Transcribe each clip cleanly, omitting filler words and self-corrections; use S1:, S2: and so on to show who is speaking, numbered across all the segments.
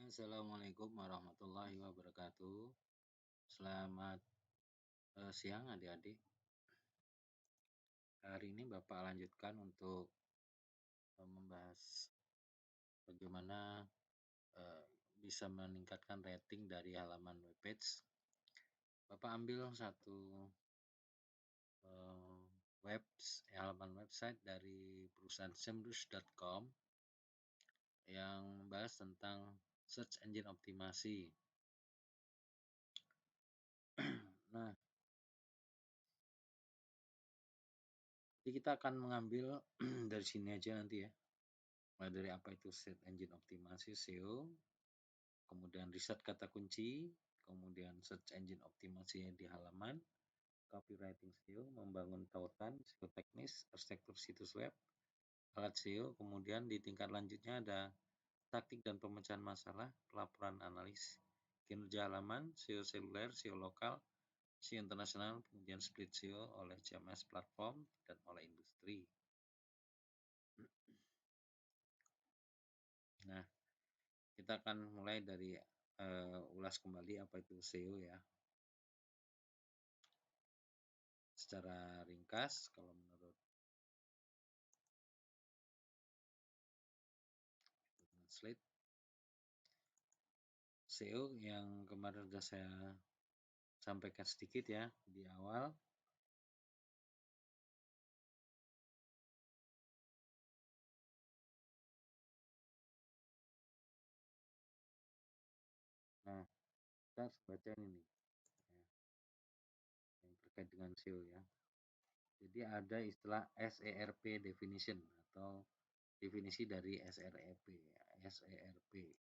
S1: Assalamualaikum warahmatullahi wabarakatuh. Selamat siang adik-adik. Hari ini Bapak lanjutkan untuk membahas bagaimana bisa meningkatkan rating dari halaman webpage. Bapak ambil satu halaman website dari perusahaan semrush.com yang membahas tentang search engine optimasi. Nah, jadi kita akan mengambil dari sini aja nanti ya. Mulai dari apa itu search engine optimasi SEO, kemudian riset kata kunci, kemudian search engine optimasi di halaman, copywriting SEO, membangun tautan, SEO teknis, arsitektur situs web, alat SEO, kemudian di tingkat lanjutnya ada taktik dan pemecahan masalah, pelaporan analis, kinerja halaman, SEO seluler, SEO lokal, SEO internasional, kemudian split SEO oleh CMS platform dan oleh industri. Nah, kita akan mulai dari ulas kembali apa itu SEO ya. Secara ringkas, kalau menurut Translate, SEO yang kemarin sudah saya sampaikan sedikit ya di awal. Nah, kita harus baca ini ya, yang terkait dengan SEO ya. Jadi ada istilah SERP definition atau definisi dari SERP ya, SERP.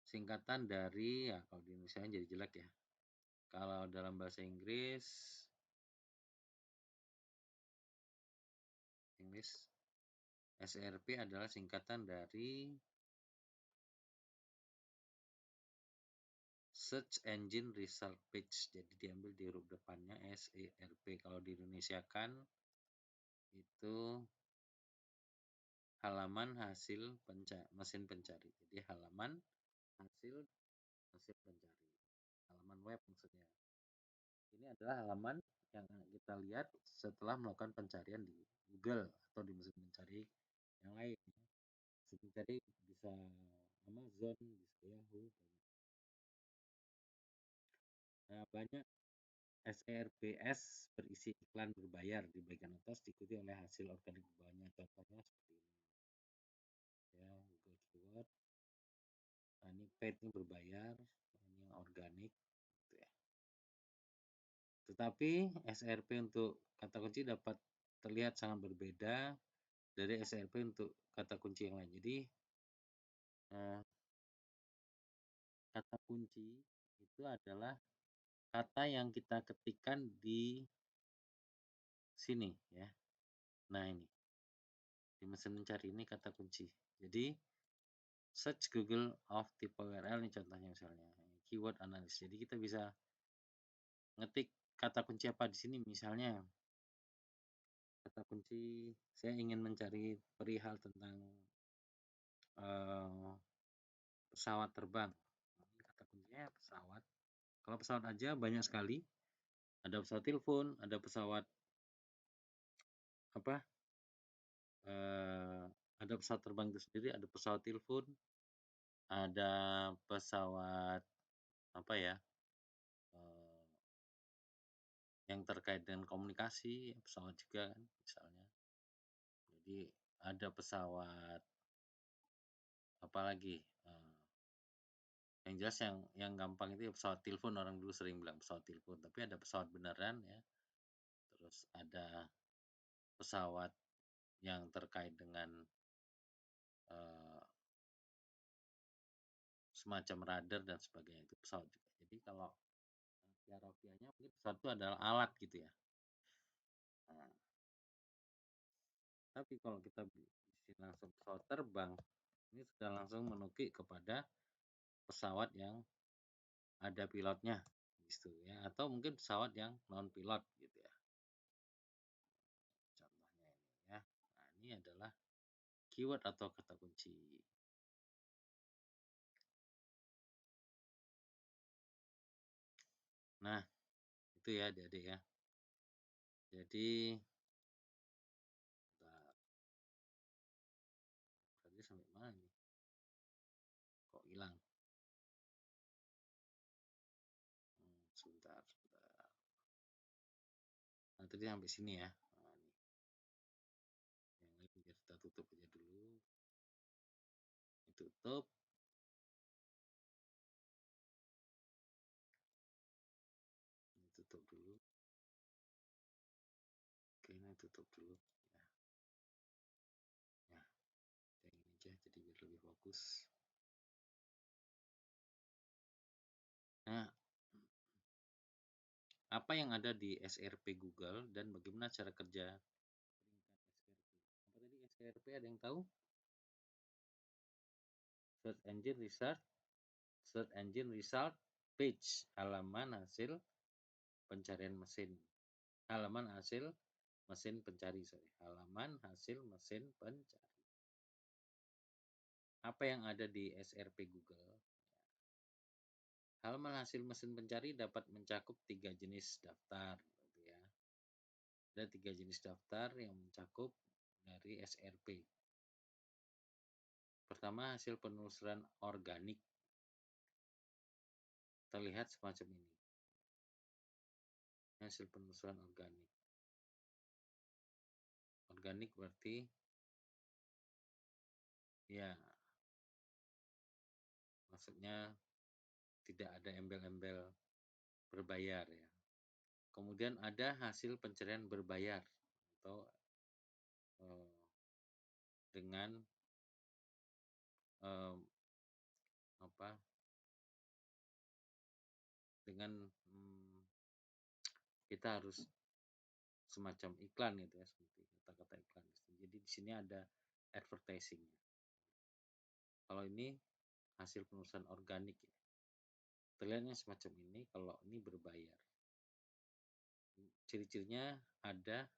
S1: Singkatan dari ya, kalau di Indonesia jadi jelek ya. Kalau dalam bahasa Inggris SERP adalah singkatan dari Search Engine Result Page. Jadi diambil di huruf depannya SERP. Kalau di Indonesia kan itu halaman hasil mesin pencari. Jadi halaman hasil mesin pencari. Halaman web maksudnya. Ini adalah halaman yang kita lihat setelah melakukan pencarian di Google atau di mesin pencari yang lain. Mesin pencari bisa Amazon, bisa Yahoo. Nah, banyak SERPs berisi iklan berbayar di bagian atas diikuti oleh hasil organik di bawahnya. Contohnya seperti ini. Ya, Google Keyword. Nah, ini paid ini berbayar, ini yang organik gitu ya. Tetapi SERP untuk kata kunci dapat terlihat sangat berbeda dari SERP untuk kata kunci yang lain. Jadi kata kunci itu adalah kata yang kita ketikkan di sini ya. Nah, ini di mesin mencari ini kata kunci. Jadi search Google of tipe URL ini contohnya misalnya keyword analysis. Jadi kita bisa ngetik kata kunci apa di sini, misalnya kata kunci saya ingin mencari perihal tentang pesawat terbang. Ini kata kuncinya pesawat. Kalau pesawat aja banyak sekali. Ada pesawat telepon, ada pesawat apa? Ada pesawat terbang itu sendiri, ada pesawat telepon, ada pesawat apa ya? Yang terkait dengan komunikasi, pesawat juga kan misalnya. Jadi ada pesawat apalagi yang jelas yang gampang itu pesawat telepon, orang dulu sering bilang pesawat telepon, tapi ada pesawat beneran ya. Terus ada pesawat yang terkait dengan semacam radar dan sebagainya, itu pesawat juga. Jadi kalau hierarkianya mungkin pesawat itu adalah alat gitu ya. Nah, tapi kalau kita langsung pesawat terbang, ini sudah langsung menukik kepada pesawat yang ada pilotnya gitu ya, atau mungkin pesawat yang non pilot gitu ya. Contohnya ini ya. Nah, ini adalah keyword atau kata kunci. Itu ya adik-adik ya. Jadi bentar, tadi sampai mana nih? Kok hilang? Sebentar. Nah, tadi sampai sini ya. Nah, nih. Yang lain biar kita tutup aja dulu. Tutup. Tutup dulu. Oke, ini tutup dulu. Ya, yang ini aja jadi biar lebih fokus. Nah, apa yang ada di SRP Google dan bagaimana cara kerja peringkat SRP? Apa tadi SRP, ada yang tahu? Search Engine Result, Search Engine Result Page, halaman hasil pencarian mesin. Halaman hasil mesin pencari, halaman hasil mesin pencari. Apa yang ada di SRP Google? Halaman hasil mesin pencari dapat mencakup 3 jenis daftar, gitu ya. Ada 3 jenis daftar yang mencakup dari SRP. Pertama, hasil penelusuran organik. Terlihat semacam ini. Hasil penelusuran organik. Organik berarti ya, maksudnya tidak ada embel-embel berbayar ya. Kemudian ada hasil pencarian berbayar atau dengan apa? Dengan kita harus semacam iklan gitu ya, seperti kata-kata iklan. Jadi di sini ada advertising. Kalau ini hasil penelusuran organik ya. Terlihatnya semacam ini kalau ini berbayar. Ciri-cirinya ada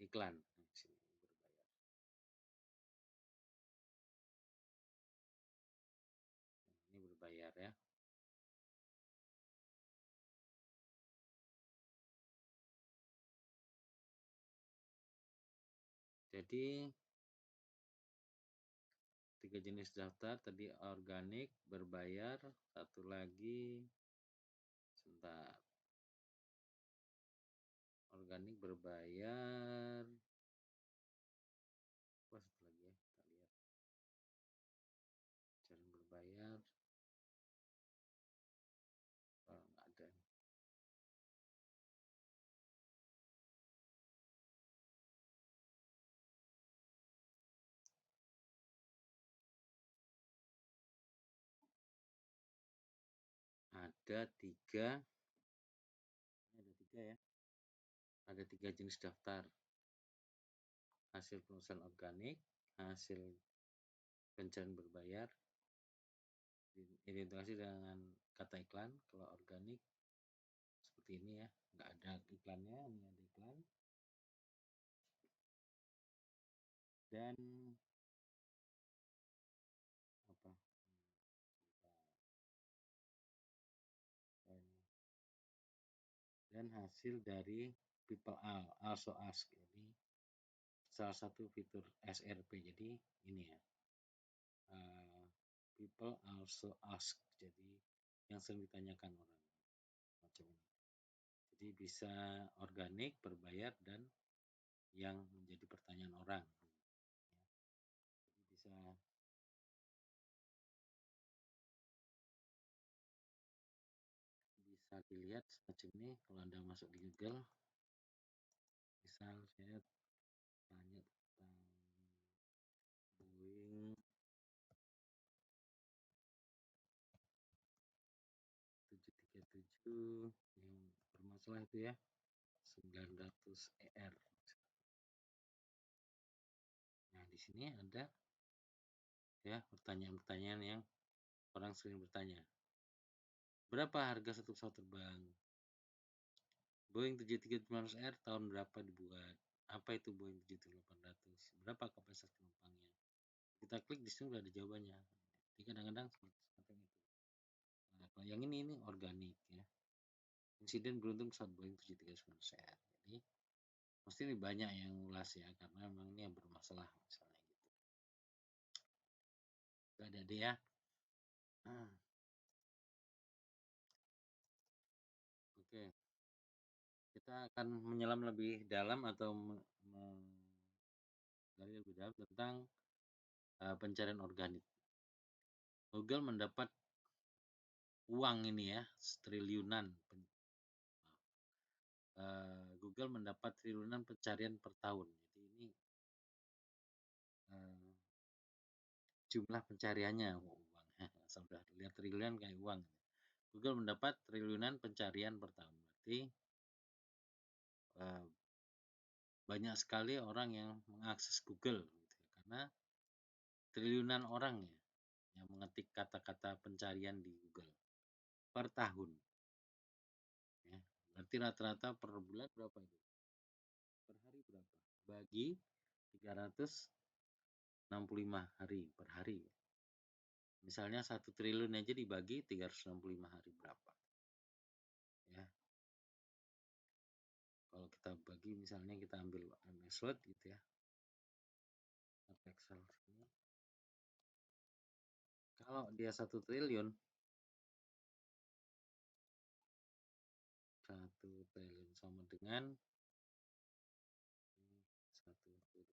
S1: iklan. Nah, sini berbayar. Ini berbayar ya. Jadi 3 jenis daftar tadi, organik, berbayar, satu lagi sebentar. Organik, berbayar. Apa satu lagi ya? Kita lihat. Cara berbayar. Oh, nggak ada. Ada 3. Ini ada 3 ya. Ada 3 jenis daftar. Hasil penelusuran organik, hasil pencarian berbayar, identifikasi dengan kata iklan. Kalau organik seperti ini ya, nggak ada iklannya, ini ada iklan. Dan apa? Dan hasil dari people also ask. Jadi salah satu fitur SRP. Jadi ini ya. People also ask. Jadi yang sering ditanyakan orang macam ini. Jadi bisa organik, berbayar, dan yang menjadi pertanyaan orang. Jadi bisa dilihat semacam ini kalau Anda masuk di Google. Misal saya tanya tentang Boeing 737 yang bermasalah itu ya, 900 ER. Nah, di sini ada ya pertanyaan-pertanyaan yang orang sering bertanya. Berapa harga satu pesawat terbang? Boeing 737-800 ER tahun berapa dibuat? Apa itu Boeing 737-800? Berapa kapasitas penumpangnya? Kita klik di sini udah ada jawabannya. Jadi kadang-kadang seperti itu. Nah, kalau yang ini organik ya. insiden beruntung pesawat Boeing 737 Jadi pasti ini banyak yang ulas ya, karena memang ini yang bermasalah misalnya gitu. Ada deh ya. Oke, kita akan menyelam lebih dalam atau menggali lebih dalam tentang pencarian organik. Google mendapat uang ini ya, triliunan. Google mendapat triliunan pencarian per tahun. Jadi ini jumlah pencariannya uang. Sudah lihat triliunan kayak uang. Google mendapat triliunan pencarian per tahun. Berarti banyak sekali orang yang mengakses Google gitu ya, karena triliunan orang ya yang mengetik kata-kata pencarian di Google per tahun. Ya. Berarti rata-rata per bulan berapa itu? Per hari berapa? Bagi 365 hari per hari. Misalnya 1 triliun aja dibagi 365 hari berapa? Ya. Kalau kita bagi misalnya kita ambil MS Word gitu ya. Excel sini. Kalau dia 1 triliun 1 triliun sama dengan 1 triliun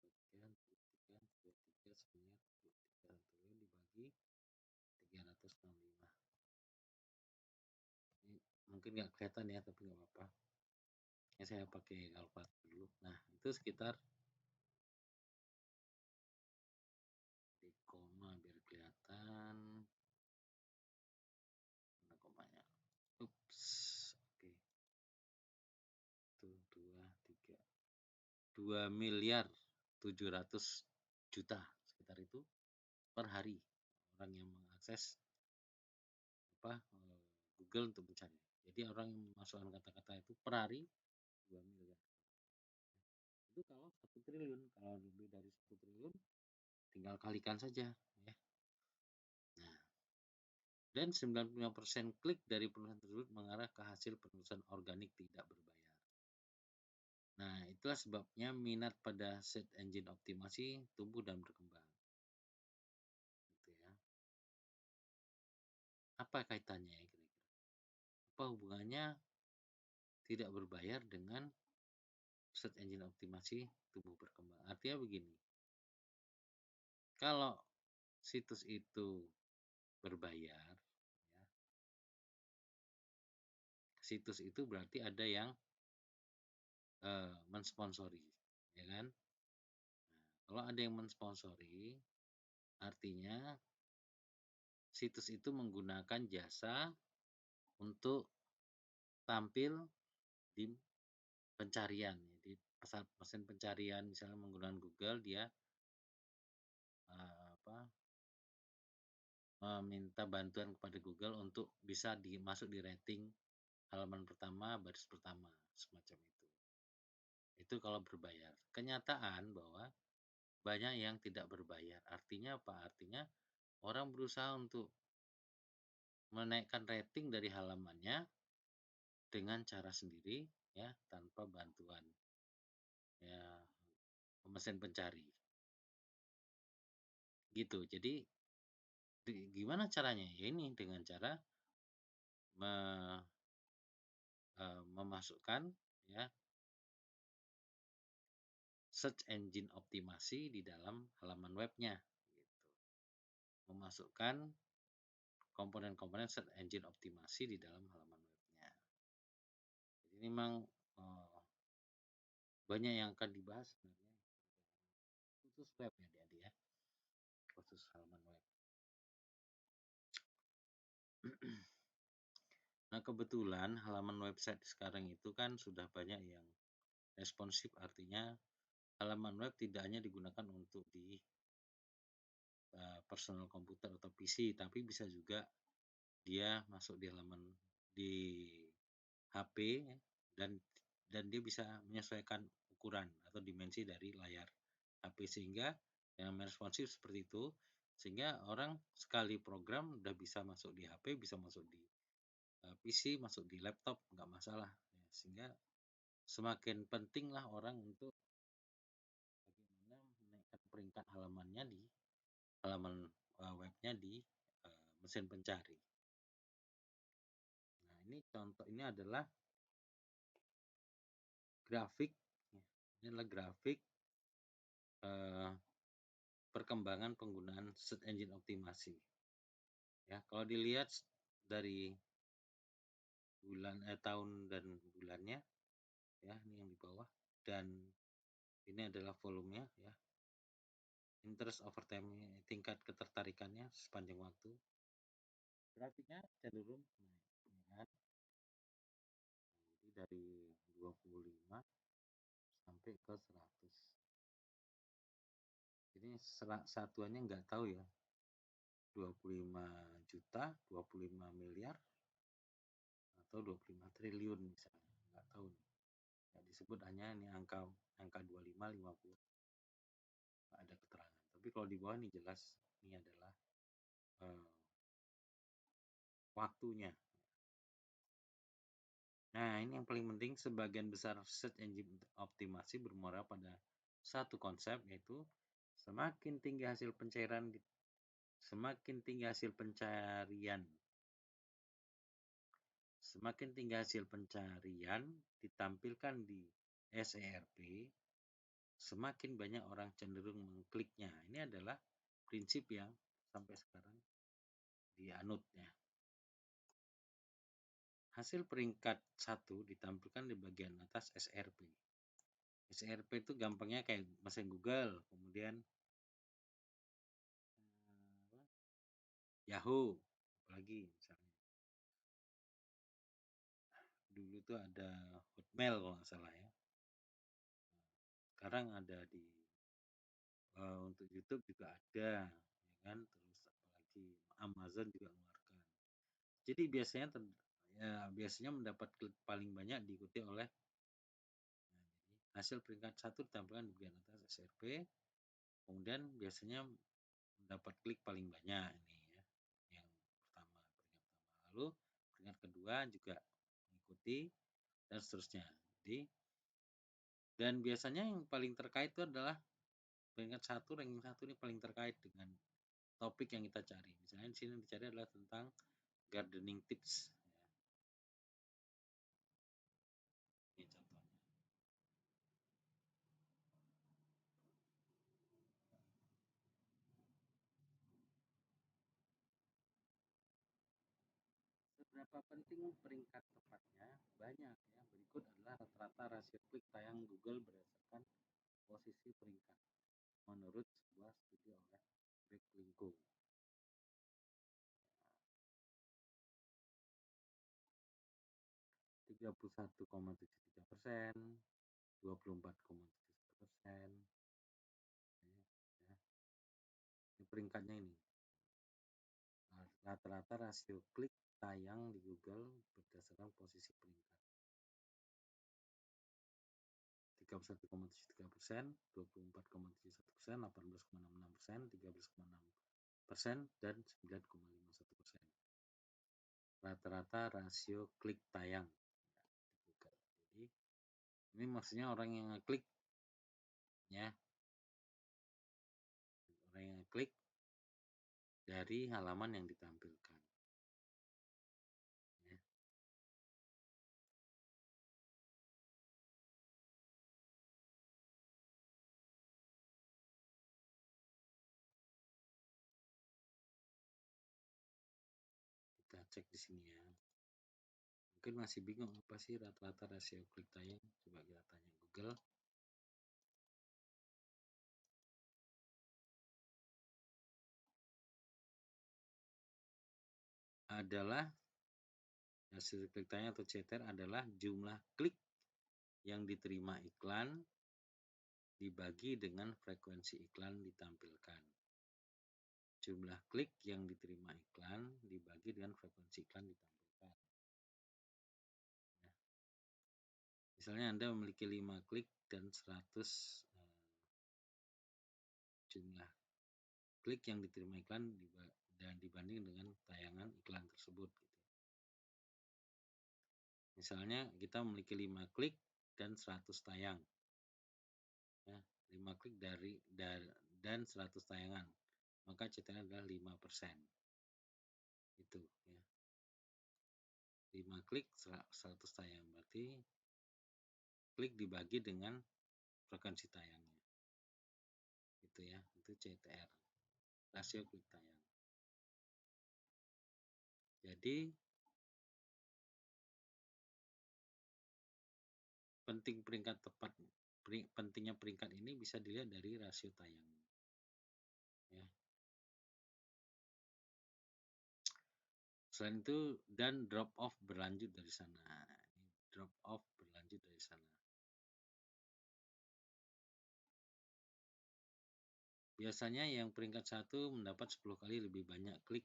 S1: dibagi 365. Ini mungkin nggak kelihatan ya, tapi nggak apa-apa. Ini saya pakai kalkulator dulu. Nah, itu sekitar di koma biar kelihatan. Mana komanya? Ups. Oke. Itu 2 miliar 700 juta sekitar itu per hari orang yang mengakses Google untuk mencari. Jadi orang yang memasukkan kata-kata itu per hari 2 miliar. Itu kalau 1 triliun, kalau lebih dari 1 triliun tinggal kalikan saja ya. Nah, dan 95% klik dari penulisan tersebut mengarah ke hasil penulisan organik tidak berbayar. Nah, itulah sebabnya minat pada search engine optimasi tumbuh dan berkembang. Gitu ya. Apa kaitannya ya kira-kira? Apa hubungannya tidak berbayar dengan search engine optimasi tumbuh berkembang? Artinya begini. Kalau situs itu berbayar, ya, situs itu berarti ada yang mensponsori, ya kan? Nah, kalau ada yang mensponsori, artinya situs itu menggunakan jasa untuk tampil di pencarian. Jadi mesin pencarian misalnya menggunakan Google, dia meminta bantuan kepada Google untuk bisa masuk di rating halaman pertama, baris pertama, semacam itu. Itu kalau berbayar. Kenyataan bahwa banyak yang tidak berbayar. Artinya apa? Artinya orang berusaha untuk menaikkan rating dari halamannya dengan cara sendiri ya, tanpa bantuan ya mesin pencari. Gitu. Jadi gimana caranya? Ya ini dengan cara memasukkan ya search engine optimasi di dalam halaman webnya gitu. Memasukkan komponen-komponen search engine optimasi di dalam halaman webnya. Jadi memang banyak yang akan dibahas sebenarnya khusus web ya dia ya. Khusus halaman web. Nah, kebetulan halaman website sekarang itu kan sudah banyak yang responsif, artinya halaman web tidak hanya digunakan untuk di personal komputer atau PC, tapi bisa juga dia masuk di halaman di HP dan dia bisa menyesuaikan ukuran atau dimensi dari layar HP sehingga yang responsif seperti itu, sehingga orang sekali program udah bisa masuk di HP, bisa masuk di PC, masuk di laptop, nggak masalah. Ya, sehingga semakin pentinglah orang untuk bagaimana menaikkan peringkat halamannya di halaman webnya di mesin pencari. Nah, ini contoh, ini adalah grafik. Ini adalah grafik perkembangan penggunaan search engine optimasi. Ya, kalau dilihat dari tahun dan bulannya, ya, ini yang di bawah, dan ini adalah volumenya, ya. Interest over time, tingkat ketertarikannya sepanjang waktu. Grafiknya cenderung naik, ya kan? Jadi dari 25 sampai ke 100. Ini satuannya nggak tahu ya. 25 juta, 25 miliar, atau 25 triliun misalnya. Nggak tahu. Ya, disebut hanya ini angka 25, 50. Nggak ada keterangan. Tapi kalau di bawah ini jelas, ini adalah waktunya. Nah, ini yang paling penting, sebagian besar search engine optimasi bermuara pada satu konsep, yaitu semakin tinggi hasil pencarian semakin tinggi hasil pencarian ditampilkan di SERP, semakin banyak orang cenderung mengkliknya. Ini adalah prinsip yang sampai sekarang dianutnya. Hasil peringkat 1 ditampilkan di bagian atas SERP. SERP itu gampangnya kayak mesin Google, kemudian Yahoo, apalagi misalnya. Dulu tuh ada Hotmail kalau nggak salah ya. Sekarang ada di untuk YouTube juga ada, ya kan. Terus apalagi Amazon juga mengeluarkan. Jadi biasanya mendapat klik paling banyak diikuti oleh hasil peringkat 1 ditampilkan di bagian atas SRP, kemudian biasanya mendapat klik paling banyak ini ya. Yang pertama, peringkat pertama. Lalu peringkat kedua juga mengikuti dan seterusnya. Dan biasanya yang paling terkait itu adalah peringkat 1, ranking 1 ini paling terkait dengan topik yang kita cari. Misalnya di sini dicari adalah tentang gardening tips. Ini contohnya. Seberapa penting peringkat tepatnya? Banyak ya. Berikut adalah rata-rata rasio klik tayang Google berdasarkan posisi peringkat menurut sebuah studi oleh Backlinko. 31,73%, 24,71%. Ya. Ini peringkatnya ini. Rata-rata rasio klik tayang di Google berdasarkan posisi peringkat. 31,73%, 24,71%, 18,66%, 13,6%, dan 9,51%. Rata-rata rasio klik tayang di Google. Jadi ini maksudnya orang yang ngeklik ya. Orang yang ngeklik dari halaman yang ditampilkan. Ya. Kita cek di sini ya. Mungkin masih bingung apa sih rata-rata rasio klik tayang. Coba kita tanya Google. Adalah hasil klik tayang atau CTR adalah jumlah klik yang diterima iklan dibagi dengan frekuensi iklan ditampilkan. Jumlah klik yang diterima iklan dibagi dengan frekuensi iklan ditampilkan. Ya. Misalnya Anda memiliki 5 klik dan 100 jumlah klik yang diterima iklan dan dibanding dengan tayangan iklan tersebut. Gitu. Misalnya kita memiliki 5 klik dan 100 tayang. Ya, 5 klik dan 100 tayangan. Maka CTR adalah 5%. Itu ya. 5 klik 100 tayang. Berarti klik dibagi dengan frekuensi tayangnya. Itu ya, itu CTR. Rasio klik tayang. Jadi pentingnya peringkat ini bisa dilihat dari rasio tayang. Ya. Selain itu dan drop off berlanjut dari sana. Drop off berlanjut dari sana. Biasanya yang peringkat 1 mendapat 10 kali lebih banyak klik.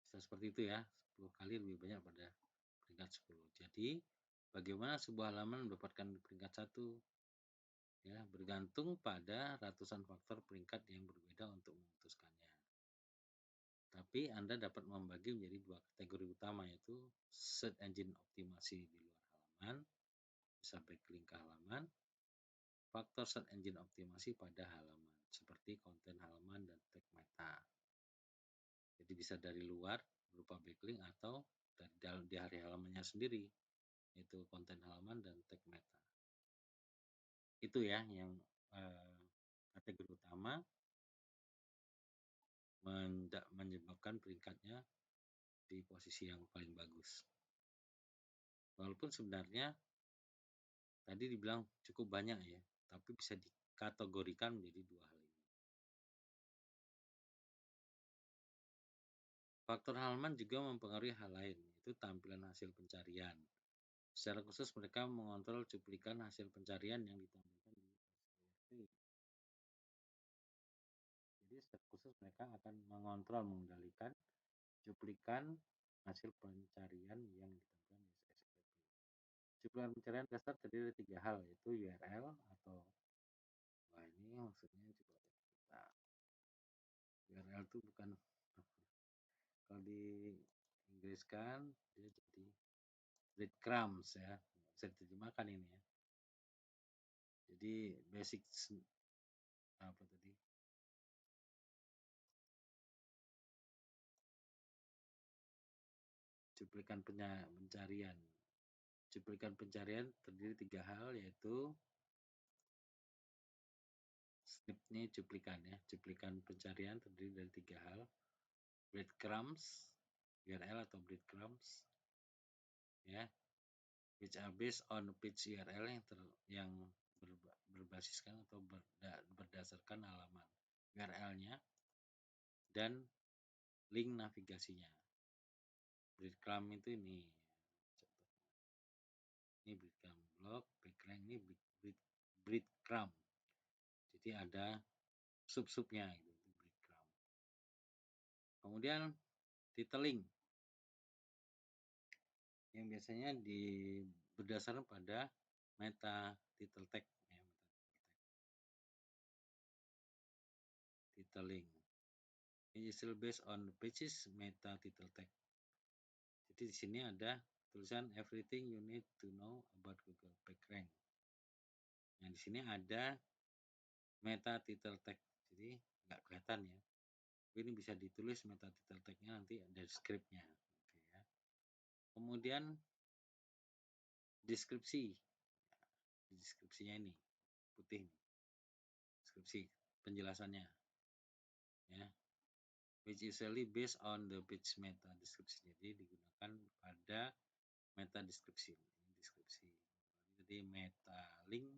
S1: Bisa seperti itu ya, 10 kali lebih banyak pada peringkat 10. Jadi, bagaimana sebuah halaman mendapatkan peringkat 1? Ya, bergantung pada ratusan faktor peringkat yang berbeda untuk memutuskannya. Tapi Anda dapat membagi menjadi 2 kategori utama, yaitu search engine optimasi di luar halaman, bisa backlink ke halaman, faktor search engine optimasi pada halaman, seperti konten halaman dan tag meta. Jadi bisa dari luar berupa backlink atau di hari halamannya sendiri, yaitu konten halaman dan tag meta. Itu ya yang kategori utama menyebabkan peringkatnya di posisi yang paling bagus. Walaupun sebenarnya tadi dibilang cukup banyak ya, tapi bisa dikategorikan menjadi 2 hal ini. Faktor halaman juga mempengaruhi hal lain, yaitu tampilan hasil pencarian. Secara khusus mereka mengontrol cuplikan hasil pencarian yang ditampilkan di SERP. Jadi secara khusus mereka akan mengontrol, mengendalikan cuplikan hasil pencarian yang ditampilkan di SERP. Cuplikan pencarian dasar terdiri dari 3 hal, yaitu URL atau ini maksudnya coba kita URL itu bukan, kalau di Inggris kan dia jadi breadcrumbs ya, bisa diterjemahkan ini ya. Jadi basic apa tadi? Cuplikan pencarian. Cuplikan pencarian terdiri 3 hal, yaitu snip ini cuplikan ya. Cuplikan pencarian terdiri dari 3 hal. Breadcrumbs, URL atau breadcrumbs ya, which are based on page URL yang berbasiskan atau berdasarkan halaman URL-nya dan link navigasinya. Breadcrumb itu ini breadcrumb blog, backlink ini breadcrumb. Jadi ada sub-subnya gitu, breadcrumb. Kemudian titling yang biasanya berdasarkan pada meta title tag ya, titling. It is still based on pages meta title tag. Jadi di sini ada tulisan everything you need to know about Google PageRank. Nah di sini ada meta title tag, jadi nggak kelihatan ya. Tapi ini bisa ditulis meta title tag-nya nanti ada script-nya. Oke, ya. Kemudian deskripsi. Deskripsinya ini putih nih. Deskripsi penjelasannya. Ya. Which usually based on the page meta deskripsi. Jadi digunakan pada meta deskripsi. Ini deskripsi. Jadi meta link,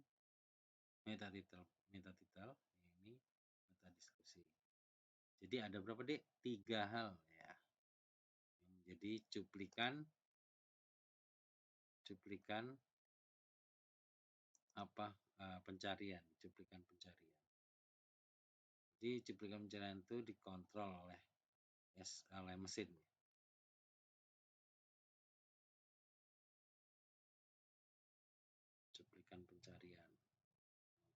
S1: meta title, ini meta deskripsi. Jadi ada berapa dek? 3 hal ya. Jadi cuplikan pencarian, cuplikan pencarian. Jadi cuplikan pencarian itu dikontrol oleh mesin. Cuplikan pencarian.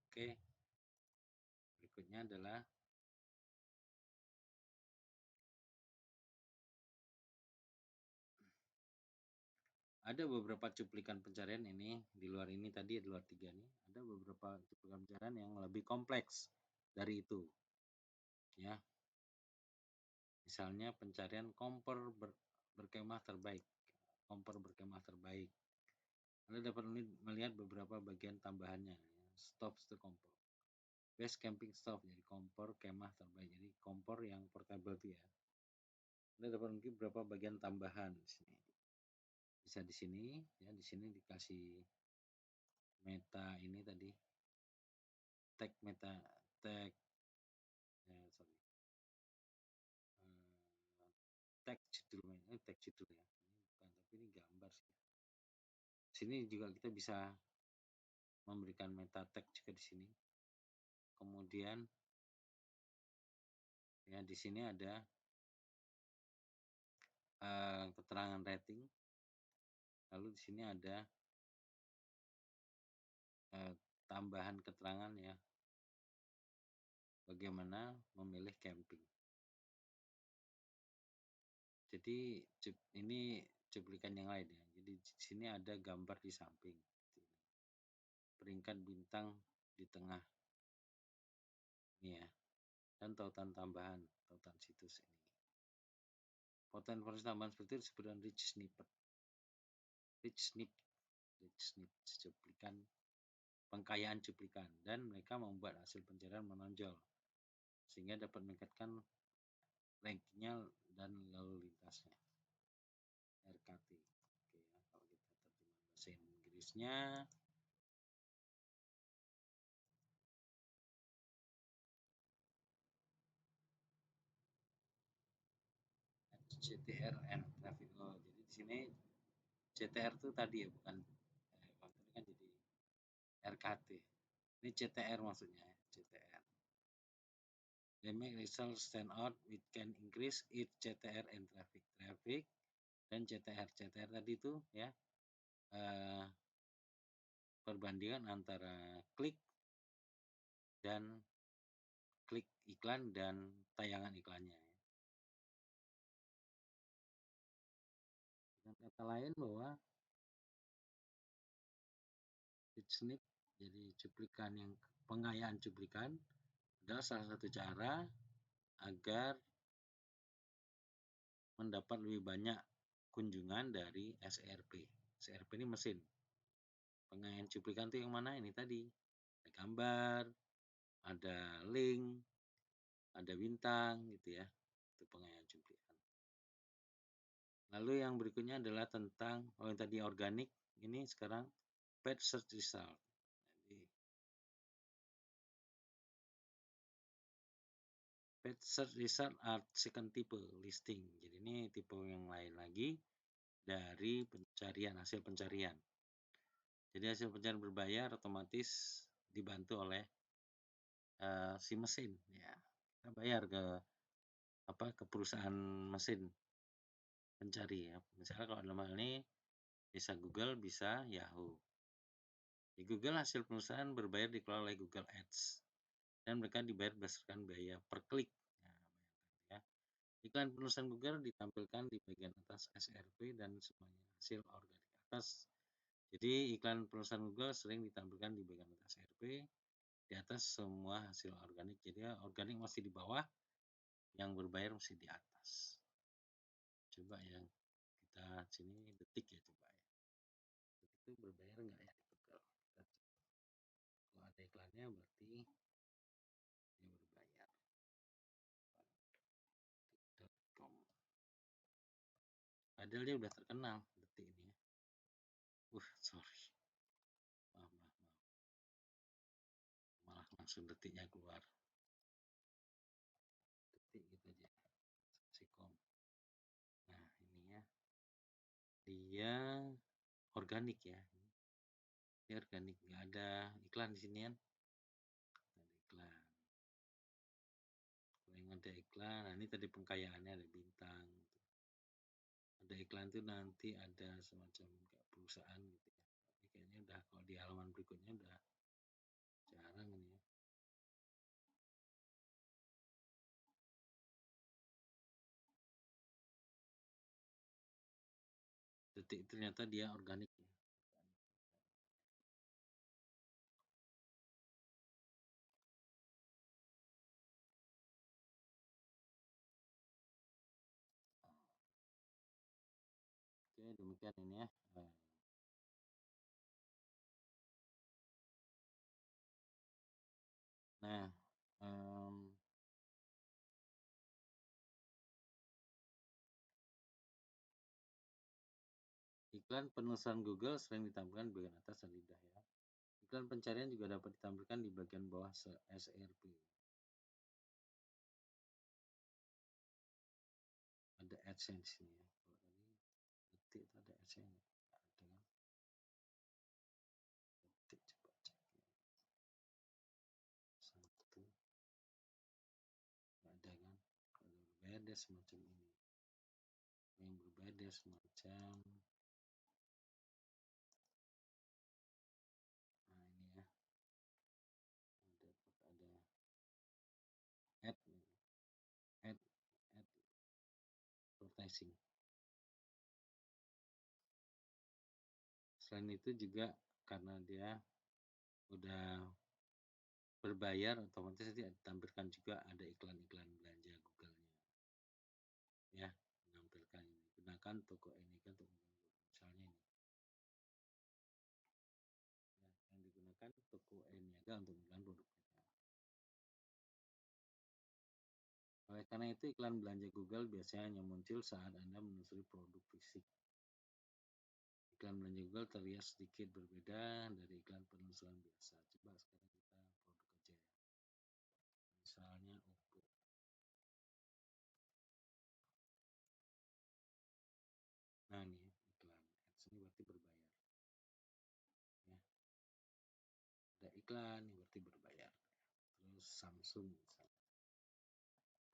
S1: Oke. Berikutnya adalah Ada beberapa cuplikan pencarian ini di luar ini tadi, di luar 3 nih, ada beberapa cuplikan pencarian yang lebih kompleks dari itu. Ya, misalnya pencarian kompor berkemah terbaik. Kompor berkemah terbaik. Anda dapat melihat beberapa bagian tambahannya. Ya. Stoves to kompor. Best camping stove, jadi kompor kemah terbaik. Jadi kompor yang portable itu ya. Anda dapat mungkin beberapa bagian tambahan di sini. Bisa di sini, ya di sini dikasih meta ini tadi, tag meta, tag, ya, sorry, tag judul, tag judul ya. Ini bukan, tapi ini gambar sih. Sini juga kita bisa memberikan meta tag juga di sini. Kemudian ya di sini ada keterangan rating. Lalu di sini ada tambahan keterangan ya, bagaimana memilih camping. Jadi ini cuplikan yang lain ya. Jadi di sini ada gambar di samping, peringkat bintang di tengah ini ya, dan tautan tambahan, tautan situs ini. Foto informasi tambahan seperti itu disebut dengan rich snippet. Rich snippet, cuplikan, pengkayaan cuplikan, dan mereka membuat hasil pencarian menonjol sehingga dapat meningkatkan rankingnya dan lalu lintasnya. RKT. Oke ya, kalau kita terjemah bahasa Inggrisnya, CTR and traffic. Oh, jadi di sini CTR itu tadi ya, bukan kalau tadi kan jadi RKT. Ini CTR maksudnya, CTR. They make results stand out, it can increase its CTR and traffic dan CTR. CTR tadi itu ya, perbandingan antara klik iklan dan tayangan iklannya. Dengan kata lain bahwa snip, jadi cuplikan, yang pengayaan cuplikan adalah salah satu cara agar mendapat lebih banyak kunjungan dari SERP. SERP ini mesin. Pengayaan cuplikan itu yang mana? Ini tadi. Ada gambar, ada link, ada bintang gitu ya. Itu pengayaan cuplikan. Lalu yang berikutnya adalah tentang yang tadi organik, ini sekarang paid search result. Jadi paid search result are second type listing. Jadi ini tipe yang lain lagi dari pencarian, hasil pencarian. Jadi hasil pencarian berbayar otomatis dibantu oleh si mesin ya. Kita bayar ke perusahaan mesin pencari ya. Misalnya kalau dalam hal ini bisa Google, bisa Yahoo. Di Google hasil perusahaan berbayar dikelola oleh Google Ads dan mereka dibayar berdasarkan biaya per klik. Nah, ya. Iklan penulisan Google ditampilkan di bagian atas SERP dan semuanya hasil organik atas. Jadi iklan penulisan Google sering ditampilkan di bagian atas SERP, di atas semua hasil organik. Jadi organik masih di bawah, yang berbayar masih di atas. Coba yang kita sini detik ya, coba ya. Detik itu berbayar nggak ya di Google? Kalau ada iklannya berarti dia berbayar. .com. Padahal dia udah terkenal detik ini ya. Sorry. Maaf. Malah langsung detiknya keluar. Detik gitu aja. Sikom. Nah, ini ya. Dia organik ya. Dia organik, nggak ada iklan di sini kan. Ada iklan. Kalau yang ada iklan, nah ini tadi pengkayaannya ada bintang. Ada iklan itu nanti ada semacam kayak perusahaan gitu ya. Tapi kayaknya udah, kalau di halaman berikutnya udah jarang ini ya. detik ternyata dia organik ya. Oke, demikian ini ya. Nah, iklan penelusuran Google sering ditampilkan di bagian atas dan lidah ya. Iklan pencarian juga dapat ditampilkan di bagian bawah SERP. Ada AdSense ini ya. Kalau ini detik itu ada AdSense. Ada kan? Detik coba cek ya. Satu. Ada kan? Kalau berbeda semacam ini. Yang berbeda semacam nah ini ya. Ada ad advertising. Selain itu juga karena dia udah berbayar, otomatis nanti ditampilkan juga ada iklan-iklan belanja Google-nya. Ya, menampilkan ini. Gunakan toko ini kan untuk misalnya ini. Ya, yang digunakan toko Niaga untuk iklan produk mereka. Oleh karena itu, iklan belanja Google biasanya hanya muncul saat Anda menelusuri produk fisik. Iklan belanja Google terlihat sedikit berbeda dari iklan penelusuran biasa. Coba sekarang kita produk aja ya. Misalnya Oppo. Nah ini iklan. Ads ini berarti berbayar. Ya. Ada iklan yang berarti berbayar. Terus Samsung misalnya.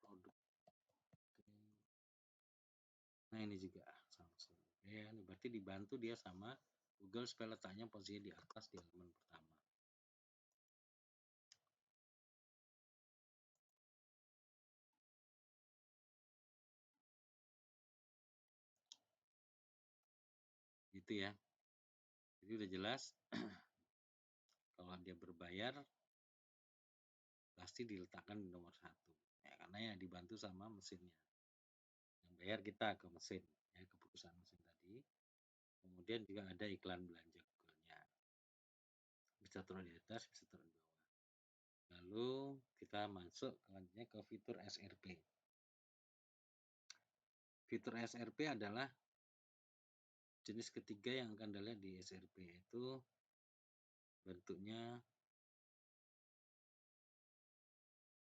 S1: Produk. Nah ini juga Samsung. Ya, ini berarti dibantu dia sama Google supaya letaknya posisi di atas di halaman pertama. Gitu ya. Jadi udah jelas kalau dia berbayar pasti diletakkan di nomor 1. Ya, karena ya dibantu sama mesinnya. Yang bayar kita ke mesin, ya ke perusahaan mesin tadi. Kemudian juga ada iklan belanja Google-nya. Bisa taruh di atas, bisa taruh di bawah. Lalu kita masuk selanjutnya ke fitur SRP. Fitur SRP adalah jenis ketiga yang akan dilihat di SRP, itu bentuknya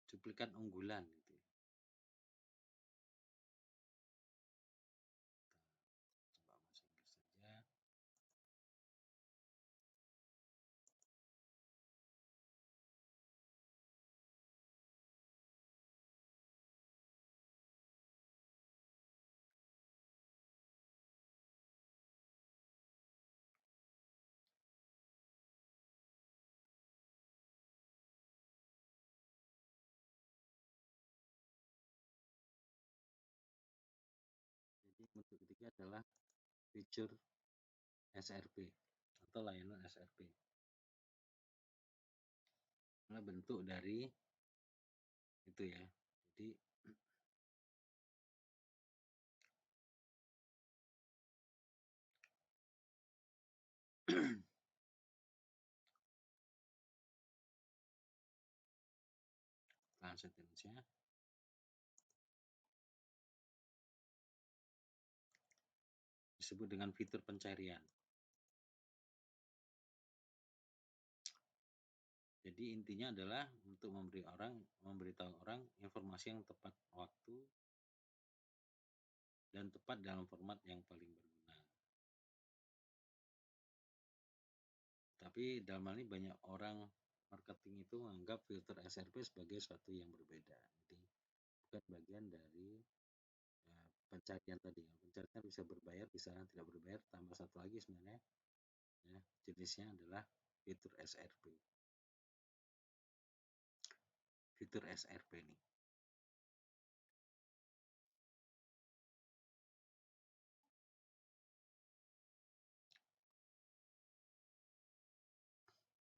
S1: cuplikan unggulan gitu. Coba bahasa Inggris saja. Jadi bentuk ketiga adalah fitur SRP atau layanan SRP. Nah, bentuk dari itu ya. Jadi translate Indonesia disebut dengan fitur pencarian. Jadi intinya adalah untuk memberitahu orang informasi yang tepat waktu dan tepat dalam format yang paling berguna. Tapi dalam hal ini banyak orang marketing itu menganggap filter SRP sebagai sesuatu yang berbeda. Jadi bukan bagian dari pencarian tadi. Pencarian bisa berbayar, bisa tidak berbayar. Tambah satu lagi sebenarnya ya, jenisnya adalah fitur SRP. Fitur SRP ini.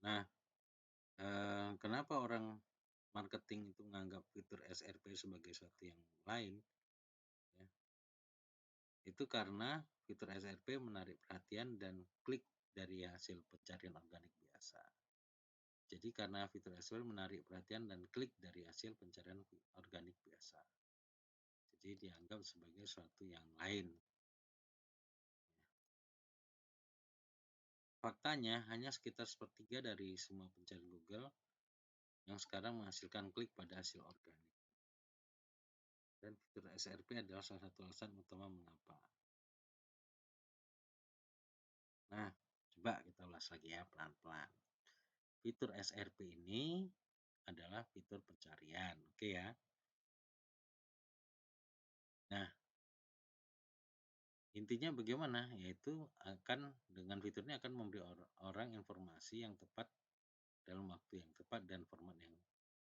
S1: Nah, kenapa orang marketing itu menganggap fitur SRP sebagai sesuatu yang lain, ya, itu karena fitur SRP menarik perhatian dan klik dari hasil pencarian organik biasa. Jadi karena fitur SRP menarik perhatian dan klik dari hasil pencarian organik biasa. Jadi dianggap sebagai sesuatu yang lain. Faktanya, hanya sekitar sepertiga dari semua pencarian Google yang sekarang menghasilkan klik pada hasil organik. Dan fitur SRP adalah salah satu alasan utama mengapa. Nah, coba kita ulas lagi ya pelan-pelan. Fitur SRP ini adalah fitur pencarian, oke ya. Nah, intinya bagaimana? Yaitu akan dengan fitur ini akan memberi orang informasi yang tepat dalam waktu yang tepat dan format yang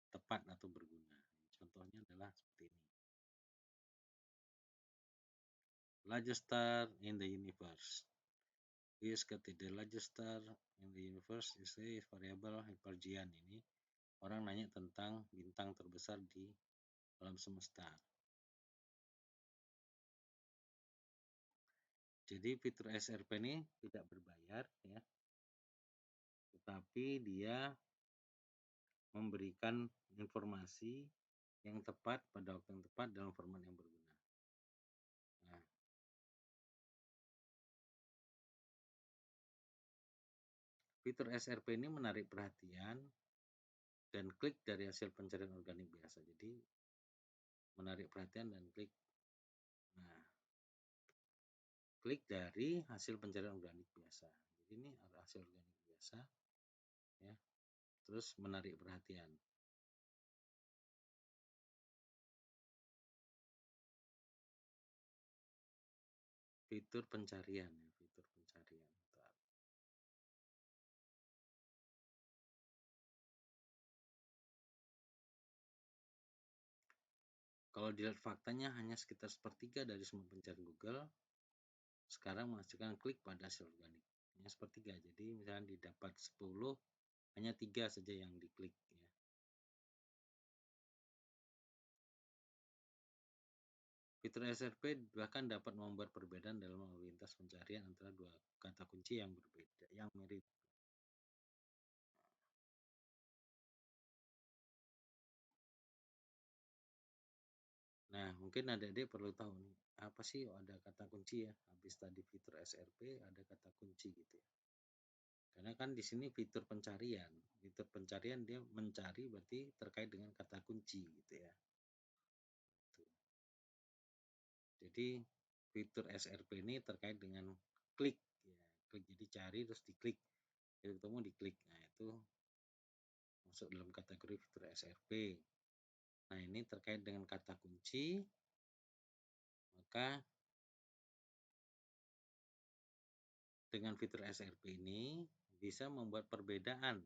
S1: tepat atau berguna. Contohnya adalah seperti ini. Largest star in the universe. Is the largest star in the universe is a variable Hypergian ini. Orang nanya tentang bintang terbesar di alam semesta. Jadi fitur SRP ini tidak berbayar ya, tetapi dia memberikan informasi yang tepat pada waktu yang tepat dalam format yang berguna. Nah, fitur SRP ini menarik perhatian dan klik dari hasil pencarian organik biasa. Jadi menarik perhatian dan klik. Nah, klik dari hasil pencarian organik biasa. Jadi ini ada hasil organik biasa ya. Terus menarik perhatian. Fitur pencarian ya, fitur pencarian. Kalau dilihat faktanya hanya sekitar sepertiga dari semua pencarian Google sekarang menghasilkan klik pada hasil organik. Hanya sepertiga. Jadi misalnya didapat 10, hanya 3 saja yang diklik ya. Fitur SRP bahkan dapat membuat perbedaan dalam lalu lintas pencarian antara dua kata kunci yang berbeda, yang mirip. Nah, mungkin adik-adik perlu tahu nih, apa sih ada kata kunci ya? Habis tadi fitur SRP ada kata kunci gitu ya. Karena kan di sini fitur pencarian. Fitur pencarian dia mencari berarti terkait dengan kata kunci gitu ya. Jadi fitur SRP ini terkait dengan klik ya. Klik jadi cari terus diklik. Jadi ketemu diklik. Nah, itu masuk dalam kategori fitur SRP. Nah, ini terkait dengan kata kunci, maka dengan fitur SRP ini bisa membuat perbedaan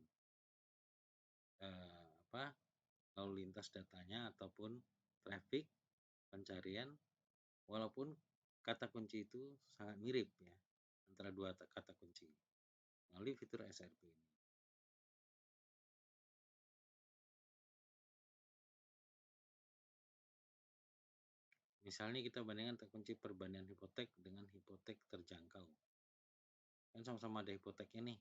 S1: lalu lintas datanya ataupun traffic pencarian walaupun kata kunci itu sangat mirip ya antara dua kata kunci melalui fitur SRP ini. Misalnya kita bandingkan kata kunci perbandingan hipotek dengan hipotek terjangkau. Kan sama-sama ada hipoteknya nih.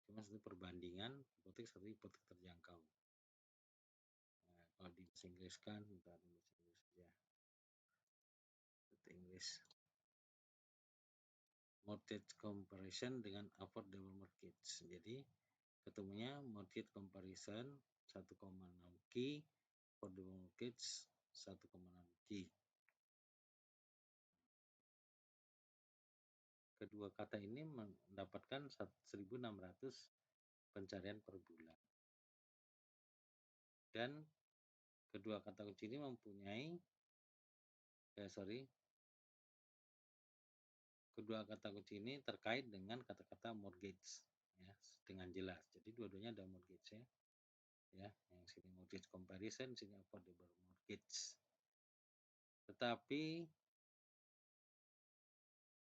S1: Cuma satu perbandingan hipotek, satu hipotek terjangkau. Nah, kalau di bahasa Inggris kan, bentar bahasa Inggris ya. Bahasa Inggris. Mortgage comparison dengan affordable mortgage. Jadi ketemunya mortgage comparison 1,6 K, affordable mortgage 1,6 K. Kedua kata ini mendapatkan 1.600 pencarian per bulan. Dan kedua kata kunci ini mempunyai kedua kata kunci ini terkait dengan kata-kata mortgage ya dengan jelas. Jadi dua-duanya ada mortgage ya. Ya, yang sini mortgage comparison, sini affordable mortgage. Tetapi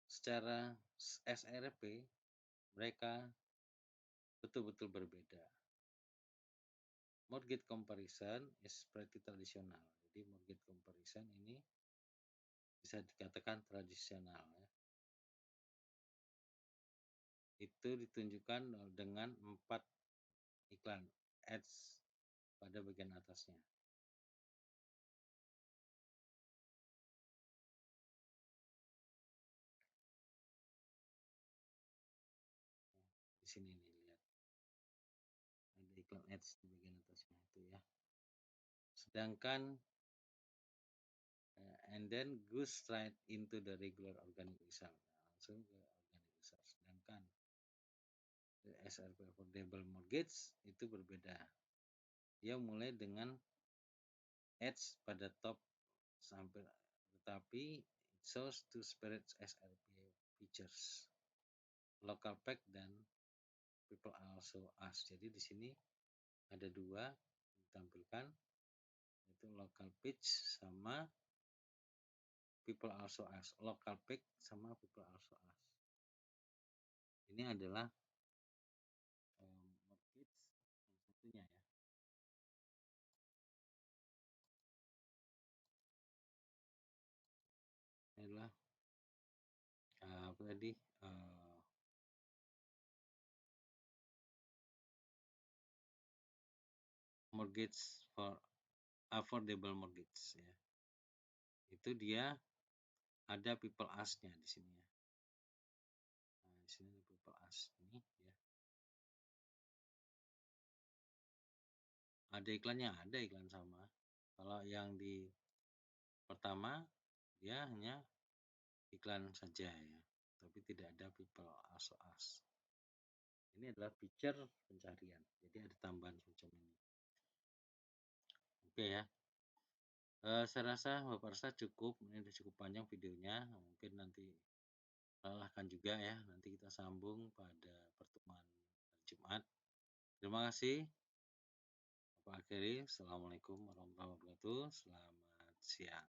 S1: secara SRP mereka betul-betul berbeda. Mortgage comparison is pretty tradisional. Jadi mortgage comparison ini bisa dikatakan tradisional ya. Itu ditunjukkan dengan 4 iklan ads pada bagian atasnya. Di sini nih lihat. Ada iklan ads di bagian atasnya itu ya. Sedangkan and then goes straight into the regular organic result. Langsung ke organic result. Sedangkan SRP affordable mortgage itu berbeda. Dia mulai dengan ads pada top sampai, tetapi it shows two separate SRP features, local pack dan people also ask. Jadi di sini ada dua ditampilkan, yaitu local page sama people also ask. Local pack sama people also ask. Ini adalah mortgage yang satunya ya. Ini adalah apa tadi? Mortgage for affordable mortgage ya. Itu dia ada people ask-nya di sini ya. Nah, di sini ada people ask ini ya. Ada iklannya, ada iklan sama. Kalau yang di pertama dia hanya iklan saja ya, tapi tidak ada people also ask. Ini adalah feature pencarian, jadi ada tambahan semacam ini. Oke ya. Saya rasa Bapak rasa cukup, ini sudah cukup panjang videonya, mungkin nanti melelahkan juga ya. Nanti kita sambung pada pertemuan hari Jumat. Terima kasih. Bapak akhiri. Assalamualaikum warahmatullahi wabarakatuh. Selamat siang.